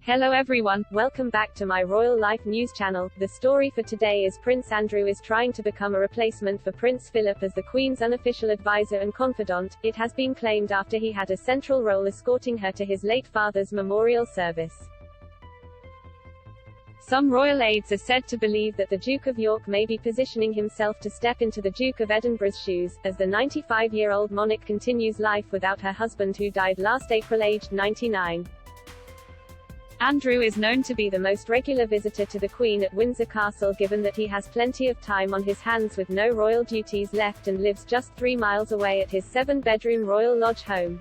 Hello everyone, welcome back to my Royal Life News channel. The story for today is Prince Andrew is trying to become a replacement for Prince Philip as the Queen's unofficial advisor and confidant. It has been claimed after he had a central role escorting her to his late father's memorial service. Some royal aides are said to believe that the Duke of York may be positioning himself to step into the Duke of Edinburgh's shoes, as the 95-year-old monarch continues life without her husband who died last April aged 99. Andrew is known to be the most regular visitor to the Queen at Windsor Castle, given that he has plenty of time on his hands with no royal duties left and lives just 3 miles away at his 7-bedroom Royal Lodge home.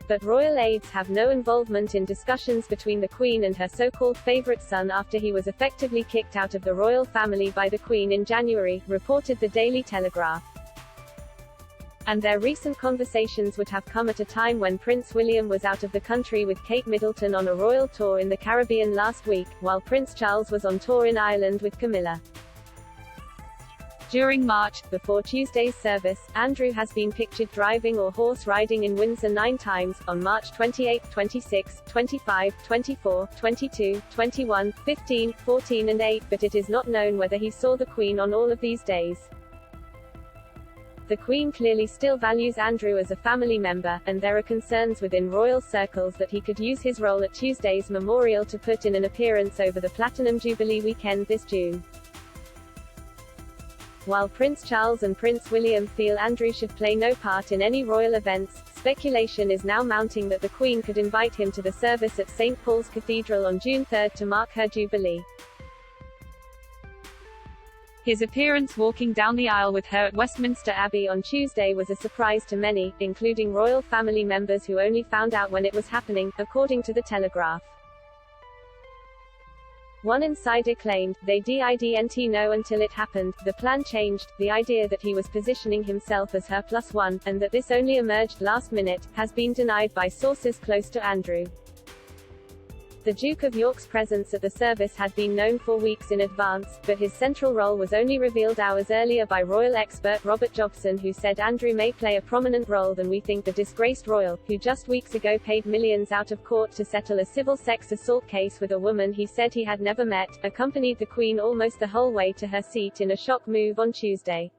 But royal aides have no involvement in discussions between the Queen and her so-called favourite son after he was effectively kicked out of the royal family by the Queen in January, reported the Daily Telegraph. And their recent conversations would have come at a time when Prince William was out of the country with Kate Middleton on a royal tour in the Caribbean last week, while Prince Charles was on tour in Ireland with Camilla. During March, before Tuesday's service, Andrew has been pictured driving or horse riding in Windsor 9 times, on March 28, 26, 25, 24, 22, 21, 15, 14 and 8, but it is not known whether he saw the Queen on all of these days. The Queen clearly still values Andrew as a family member, and there are concerns within royal circles that he could use his role at Tuesday's memorial to put in an appearance over the Platinum Jubilee weekend this June. While Prince Charles and Prince William feel Andrew should play no part in any royal events, speculation is now mounting that the Queen could invite him to the service at St. Paul's Cathedral on June 3 to mark her Jubilee. His appearance walking down the aisle with her at Westminster Abbey on Tuesday was a surprise to many, including royal family members who only found out when it was happening, according to the Telegraph. One insider claimed, "They didn't know until it happened, the plan changed, the idea that he was positioning himself as her +1, and that this only emerged last minute, has been denied by sources close to Andrew." The Duke of York's presence at the service had been known for weeks in advance, but his central role was only revealed hours earlier by royal expert Robert Jobson, who said Andrew may play a prominent role than we think. The disgraced royal, who just weeks ago paid millions out of court to settle a civil sex assault case with a woman he said he had never met, accompanied the Queen almost the whole way to her seat in a shock move on Tuesday.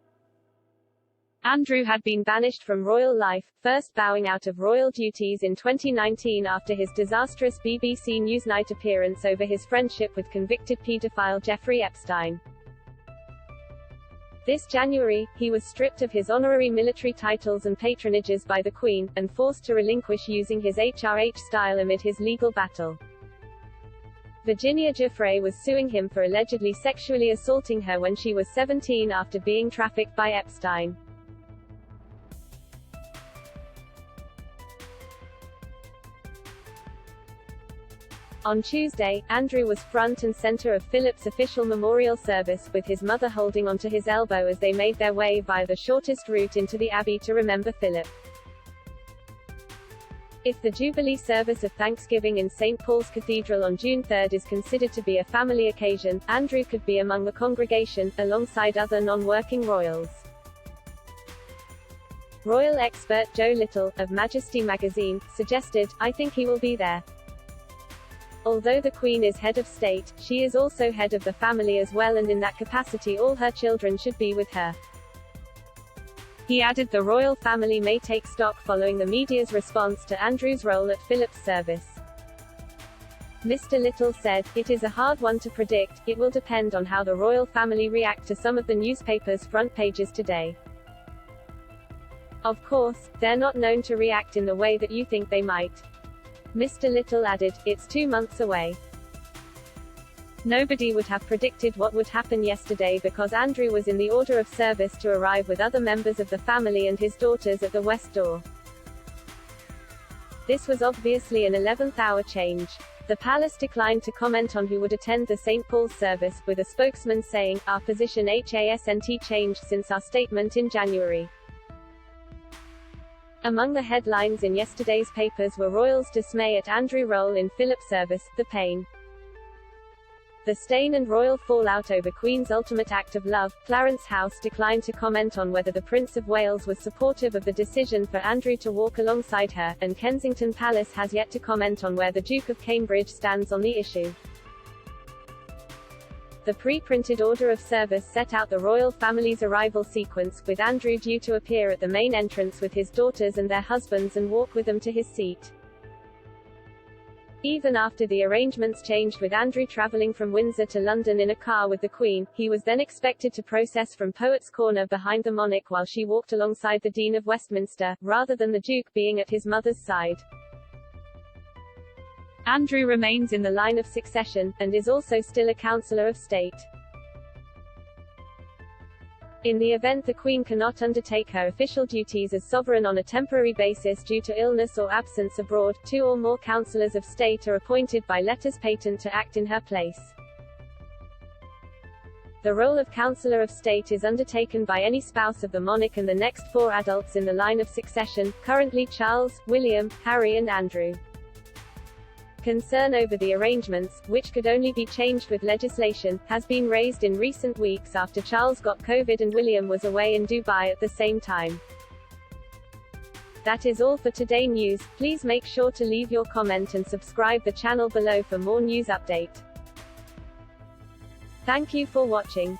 Andrew had been banished from royal life, first bowing out of royal duties in 2019 after his disastrous BBC Newsnight appearance over his friendship with convicted paedophile Jeffrey Epstein. This January, he was stripped of his honorary military titles and patronages by the Queen, and forced to relinquish using his HRH style amid his legal battle. Virginia Giuffre was suing him for allegedly sexually assaulting her when she was 17 after being trafficked by Epstein. On Tuesday, Andrew was front and center of Philip's official memorial service, with his mother holding onto his elbow as they made their way via the shortest route into the Abbey to remember Philip. If the Jubilee service of Thanksgiving in St. Paul's Cathedral on June 3 is considered to be a family occasion, Andrew could be among the congregation, alongside other non-working royals. Royal expert Joe Little, of Majesty magazine, suggested, "I think he will be there. Although the Queen is head of state, she is also head of the family as well, and in that capacity all her children should be with her." He added the royal family may take stock following the media's response to Andrew's role at Philip's service. Mr. Little said, "It is a hard one to predict, it will depend on how the royal family react to some of the newspapers' front pages today. Of course, they're not known to react in the way that you think they might." Mr. Little added, "It's 2 months away. Nobody would have predicted what would happen yesterday because Andrew was in the order of service to arrive with other members of the family and his daughters at the west door. This was obviously an 11th-hour change." The palace declined to comment on who would attend the St. Paul's service, with a spokesman saying, "Our position hasn't changed since our statement in January." Among the headlines in yesterday's papers were royals' dismay at Andrew's role in Philip's service, the pain The stain and royal fallout over Queen's ultimate act of love. Clarence House declined to comment on whether the Prince of Wales was supportive of the decision for Andrew to walk alongside her, and Kensington Palace has yet to comment on where the Duke of Cambridge stands on the issue. The pre-printed order of service set out the royal family's arrival sequence, with Andrew due to appear at the main entrance with his daughters and their husbands and walk with them to his seat. Even after the arrangements changed with Andrew travelling from Windsor to London in a car with the Queen, he was then expected to process from Poets' Corner behind the monarch while she walked alongside the Dean of Westminster, rather than the Duke being at his mother's side. Andrew remains in the line of succession, and is also still a Councillor of State. In the event the Queen cannot undertake her official duties as sovereign on a temporary basis due to illness or absence abroad, 2 or more Councillors of State are appointed by letters patent to act in her place. The role of Councillor of State is undertaken by any spouse of the monarch and the next 4 adults in the line of succession, currently Charles, William, Harry and Andrew. Concern over the arrangements, which could only be changed with legislation, has been raised in recent weeks after Charles got COVID and William was away in Dubai at the same time. That is all for today news. Please make sure to leave your comment and subscribe the channel below for more news update. Thank you for watching.